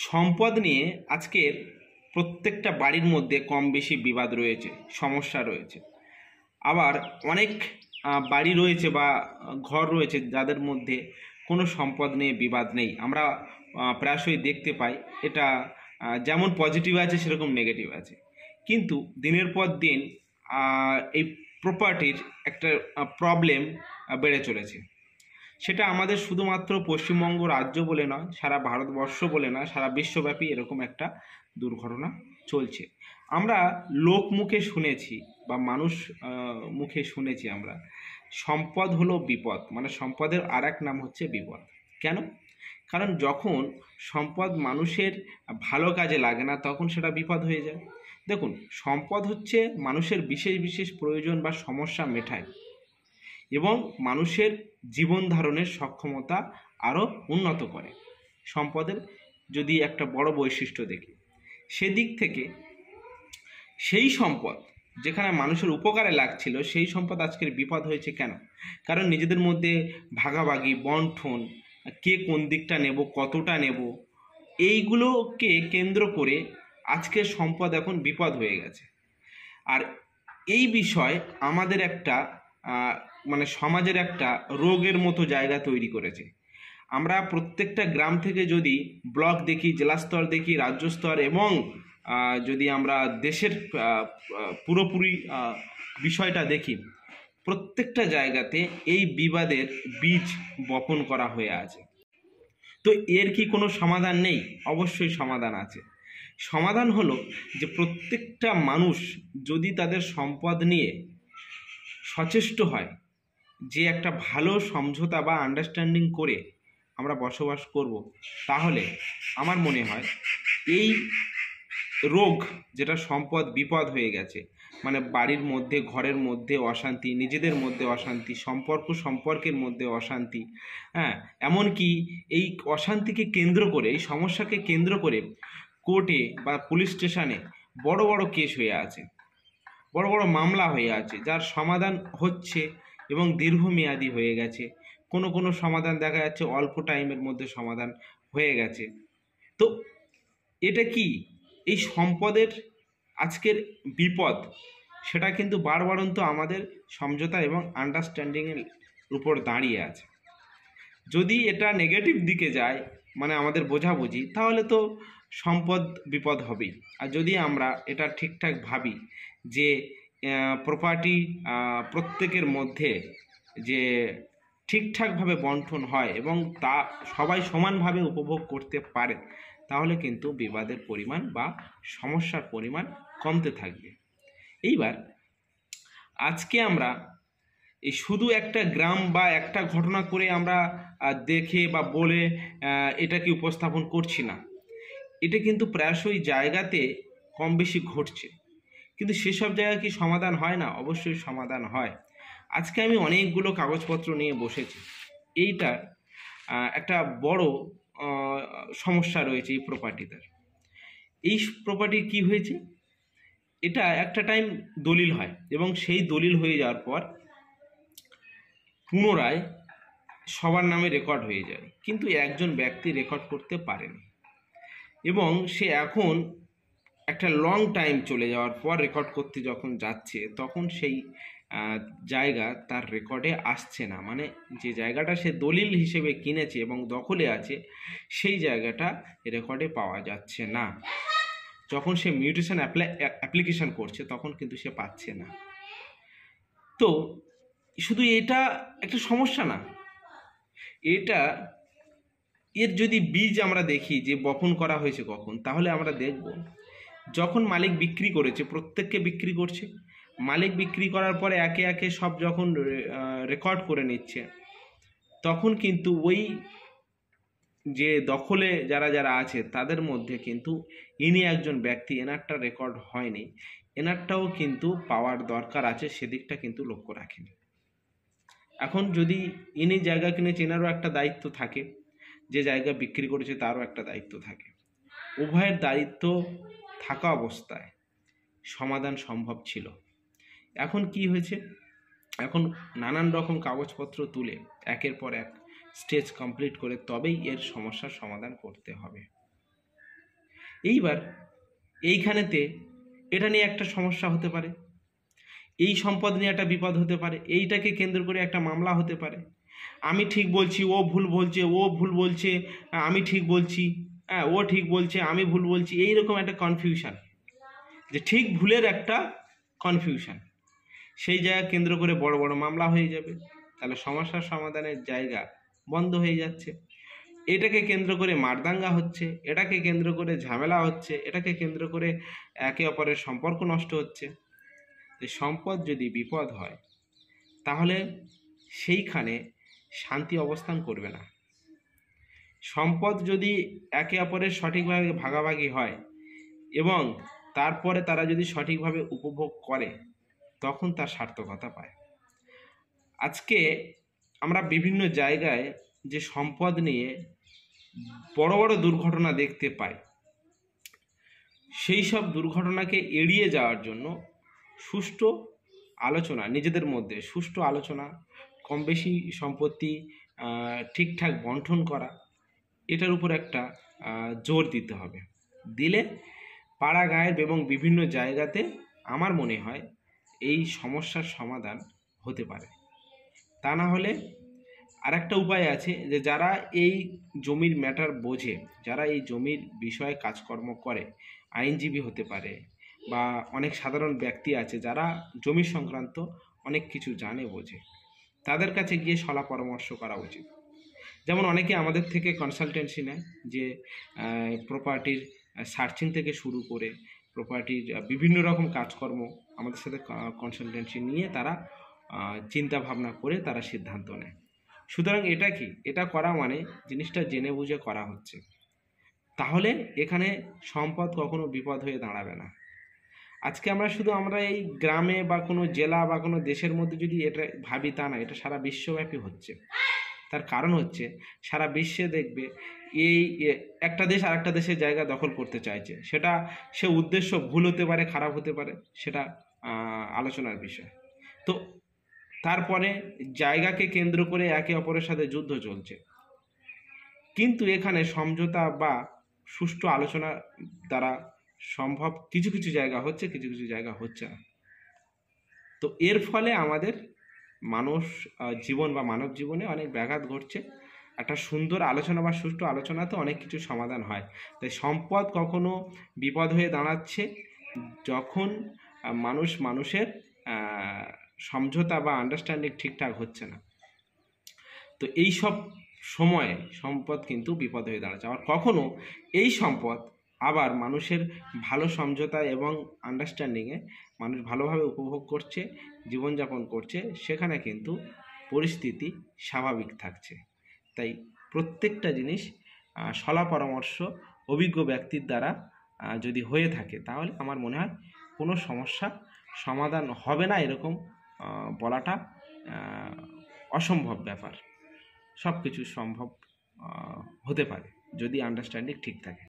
সম্পদ নিয়ে আজকের প্রত্যেকটা বাড়ির মধ্যে কম বেশি বিবাদ রয়েছে, সমস্যা রয়েছে। আবার অনেক বাড়ি রয়েছে বা ঘর রয়েছে যাদের মধ্যে কোনো সম্পদ নিয়ে বিবাদ নেই। আমরা প্রায়শই দেখতে পাই। এটা যেমন পজিটিভ আছে সেরকম নেগেটিভ আছে। কিন্তু দিনের পর দিন এই প্রপার্টির একটা প্রবলেম বেড়ে চলেছে। সেটা আমাদের শুধুমাত্র পশ্চিমবঙ্গ রাজ্য বলে নয়, সারা ভারতবর্ষ বলে নয়, সারা বিশ্বব্যাপী এরকম একটা দুর্ঘটনা চলছে। আমরা লোক মুখে শুনেছি বা মানুষ মুখে শুনেছি আমরা, সম্পদ হলো বিপদ, মানে সম্পদের আর এক নাম হচ্ছে বিপদ। কেন? কারণ যখন সম্পদ মানুষের ভালো কাজে লাগে না তখন সেটা বিপদ হয়ে যায়। দেখুন, সম্পদ হচ্ছে মানুষের বিশেষ বিশেষ প্রয়োজন বা সমস্যা মেটায় এবং মানুষের জীবন ধারণের সক্ষমতা আরও উন্নত করে। সম্পদের যদি একটা বড় বৈশিষ্ট্য দেখি, সেদিক থেকে সেই সম্পদ যেখানে মানুষের উপকারে লাগছিল সেই সম্পদ আজকের বিপদ হয়েছে। কেন? কারণ নিজেদের মধ্যে ভাগাভাগি, বন্টন, কে কোন দিকটা নেব, কতটা নেব, এইগুলোকে কেন্দ্র করে আজকের সম্পদ এখন বিপদ হয়ে গেছে। আর এই বিষয় আমাদের একটা মানে সমাজের একটা রোগের মতো জায়গা তৈরি করেছে। আমরা প্রত্যেকটা গ্রাম থেকে যদি ব্লক দেখি, জেলা স্তর দেখি, রাজ্য স্তর এবং যদি আমরা দেশের পুরোপুরি বিষয়টা দেখি, প্রত্যেকটা জায়গাতে এই বিবাদের বীজ বপন করা হয়ে আছে। তো এর কি কোনো সমাধান নেই? অবশ্যই সমাধান আছে। সমাধান হলো যে প্রত্যেকটা মানুষ যদি তাদের সম্পদ নিয়ে সচেষ্ট হয়, যে একটা ভালো সমঝোতা বা আন্ডারস্ট্যান্ডিং করে আমরা বসবাস করব, তাহলে আমার মনে হয় এই রোগ, যেটা সম্পদ বিপদ হয়ে গেছে, মানে বাড়ির মধ্যে, ঘরের মধ্যে অশান্তি, নিজেদের মধ্যে অশান্তি, সম্পর্কের মধ্যে অশান্তি, হ্যাঁ, এমনকি এই অশান্তিকে কেন্দ্র করে, এই সমস্যাকে কেন্দ্র করে কোর্টে বা পুলিশ স্টেশনে বড় বড় কেস হয়ে আছে, বড় বড় মামলা হয়ে আছে, যার সমাধান হচ্ছে এবং দীর্ঘমেয়াদী হয়ে গেছে। কোনো কোনো সমাধান দেখা যাচ্ছে অল্প টাইমের মধ্যে সমাধান হয়ে গেছে। তো এটা কি এই সম্পদের আজকের বিপদ? সেটা কিন্তু বারবারন্ত আমাদের সমঝোতা এবং আন্ডারস্ট্যান্ডিংয়ের উপর দাঁড়িয়ে আছে। যদি এটা নেগেটিভ দিকে যায়, মানে আমাদের বোঝাবুঝি, তাহলে তো সম্পদ বিপদ হবেই। আর যদি আমরা এটা ঠিকঠাক ভাবি যে প্রপার্টি প্রত্যেকের মধ্যে যে ঠিকঠাকভাবে বন্টন হয় এবং তা সবাই সমানভাবে উপভোগ করতে পারে, তাহলে কিন্তু বিবাদের পরিমাণ বা সমস্যার পরিমাণ কমতে থাকবে। এইবার আজকে আমরা এই শুধু একটা গ্রাম বা একটা ঘটনা করে আমরা দেখে বা বলে এটাকে উপস্থাপন করছি না। এটা কিন্তু প্রায়শই জায়গাতে কম বেশি ঘটছে। কিন্তু সেসব জায়গায় কি সমাধান হয় না? অবশ্যই সমাধান হয়। আজকে আমি অনেকগুলো কাগজপত্র নিয়ে বসেছি। এইটা একটা বড় সমস্যা রয়েছে এই প্রপার্টিটার। এই প্রপার্টির কি হয়েছে, এটা একটা টাইম দলিল হয় এবং সেই দলিল হয়ে যাওয়ার পর পুনরায় সবার নামে রেকর্ড হয়ে যায়, কিন্তু একজন ব্যক্তি রেকর্ড করতে পারেনি এবং সে এখন একটা লং টাইম চলে যাওয়ার পর রেকর্ড করতে যখন যাচ্ছে, তখন সেই জায়গা তার রেকর্ডে আসছে না। মানে যে জায়গাটা সে দলিল হিসেবে কিনেছে এবং দখলে আছে, সেই জায়গাটা রেকর্ডে পাওয়া যাচ্ছে না। যখন সে মিউটেশন অ্যাপ্লিকেশন করছে তখন কিন্তু সে পাচ্ছে না। তো শুধু এটা একটা সমস্যা না, এটা এর যদি বীজ আমরা দেখি যে বপন করা হয়েছে কখন, তাহলে আমরা দেখব যখন মালিক বিক্রি করেছে, প্রত্যেককে বিক্রি করছে, মালিক বিক্রি করার পরে একে একে সব যখন রেকর্ড করে নিচ্ছে, তখন কিন্তু ওই যে দখলে যারা যারা আছে তাদের মধ্যে কিন্তু ইনি একজন ব্যক্তি, এনারটা রেকর্ড হয়নি, এনারটাও কিন্তু পাওয়ার দরকার আছে, সেদিকটা কিন্তু লক্ষ্য রাখেনি। এখন যদি ইনি জায়গা কিনেছে, এনারও একটা দায়িত্ব থাকে, যে জায়গা বিক্রি করেছে তারও একটা দায়িত্ব থাকে। উভয়ের দায়িত্ব থাকা অবস্থায় সমাধান সম্ভব ছিল। এখন কি হয়েছে, এখন নানান রকম কাগজপত্র তুলে একের পর এক স্টেজ কমপ্লিট করে তবেই এর সমস্যার সমাধান করতে হবে। এইবার এইখানেতে এটা নিয়ে একটা সমস্যা হতে পারে, এই সম্পদ নিয়ে একটা বিপদ হতে পারে, এইটাকে কেন্দ্র করে একটা মামলা হতে পারে। আমি ঠিক বলছি, ও ভুল বলছে, ও ভুল বলছে, আমি ঠিক বলছি, হ্যাঁ ও ঠিক বলছে, আমি ভুল বলছি, এইরকম একটা কনফিউশন, যে ঠিক ভুলের একটা কনফিউশন, সেই জায়গা কেন্দ্র করে বড় বড় মামলা হয়ে যাবে। তাহলে সমস্যার সমাধানের জায়গা বন্ধ হয়ে যাচ্ছে। এটাকে কেন্দ্র করে মারদাঙ্গা হচ্ছে, এটাকে কেন্দ্র করে ঝামেলা হচ্ছে, এটাকে কেন্দ্র করে একে অপরের সম্পর্ক নষ্ট হচ্ছে। তো সম্পদ যদি বিপদ হয় তাহলে সেইখানে শান্তি অবস্থান করবে না। সম্পদ যদি একে অপরের সঠিকভাবে ভাগাভাগি হয় এবং তারপরে তারা যদি সঠিকভাবে উপভোগ করে, তখন তার সার্থকতা পায়। আজকে আমরা বিভিন্ন জায়গায় যে সম্পদ নিয়ে বড় বড় দুর্ঘটনা দেখতে পাই, সেই সব দুর্ঘটনাকে এড়িয়ে যাওয়ার জন্য সুষ্ঠু আলোচনা, নিজেদের মধ্যে সুষ্ঠু আলোচনা, কম বেশি সম্পত্তি ঠিকঠাক বন্টন করা, এটার উপর একটা জোর দিতে হবে। দিলে পাড়া গাঁয়ের এবং বিভিন্ন জায়গাতে আমার মনে হয় এই সমস্যার সমাধান হতে পারে। তা না হলে আরেকটা উপায় আছে, যে যারা এই জমির ম্যাটার বোঝে, যারা এই জমির বিষয়ে কাজকর্ম করে, আইনজীবী হতে পারে বা অনেক সাধারণ ব্যক্তি আছে যারা জমি সংক্রান্ত অনেক কিছু জানে বোঝে, তাদের কাছে গিয়ে সলা পরামর্শ করা উচিত। যেমন অনেকে আমাদের থেকে কনসালটেন্সি নেয়, যে প্রপার্টির সার্চিং থেকে শুরু করে প্রপার্টির বিভিন্ন রকম কাজকর্ম আমাদের সাথে কনসালটেন্সি নিয়ে তারা চিন্তা ভাবনা করে তারা সিদ্ধান্ত নেয়। সুতরাং এটা কি, এটা করা মানে জিনিসটা জেনে বুঝে করা হচ্ছে, তাহলে এখানে সম্পদ কখনো বিপদ হয়ে দাঁড়াবে না। আজকে আমরা এই গ্রামে বা কোনো জেলা বা কোনো দেশের মধ্যে যদি এটা ভাবি, তা না, এটা সারা বিশ্বব্যাপী হচ্ছে। তার কারণ হচ্ছে সারা বিশ্বে দেখবে এই একটা দেশ আরেকটা দেশের জায়গা দখল করতে চাইছে, সেটা সে উদ্দেশ্য ভুল হতে পারে, খারাপ হতে পারে, সেটা আলোচনার বিষয়। তো তারপরে জায়গাকে কেন্দ্র করে একে অপরের সাথে যুদ্ধ চলছে, কিন্তু এখানে সমঝোতা বা সুষ্ঠু আলোচনা দ্বারা সম্ভব। কিছু কিছু জায়গা হচ্ছে, কিছু কিছু জায়গা হচ্ছে না। তো এর ফলে আমাদের মানুষ জীবন বা মানব জীবনে অনেক ব্যাঘাত ঘটছে। একটা সুন্দর আলোচনা বা সুষ্ঠু আলোচনাতে অনেক কিছু সমাধান হয়। তাই সম্পদ কখনো বিপদ হয়ে দাঁড়াচ্ছে যখন মানুষের সমঝোতা বা আন্ডারস্ট্যান্ডিং ঠিকঠাক হচ্ছে না। তো এই সব সময়ে সম্পদ কিন্তু বিপদ হয়ে দাঁড়াচ্ছে। আবার কখনো এই সম্পদ আবার মানুষের ভালো সমঝোতা এবং আন্ডারস্ট্যান্ডিংয়ে মানুষ ভালোভাবে উপভোগ করছে, জীবনযাপন করছে, সেখানে কিন্তু পরিস্থিতি স্বাভাবিক থাকছে। তাই প্রত্যেকটা জিনিস সলা পরামর্শ অভিজ্ঞ ব্যক্তির দ্বারা যদি হয়ে থাকে, তাহলে আমার মনে হয় কোনো সমস্যা সমাধান হবে না, এরকম বলাটা অসম্ভব ব্যাপার। সব কিছু সম্ভব হতে পারে যদি আন্ডারস্ট্যান্ডিং ঠিক থাকে।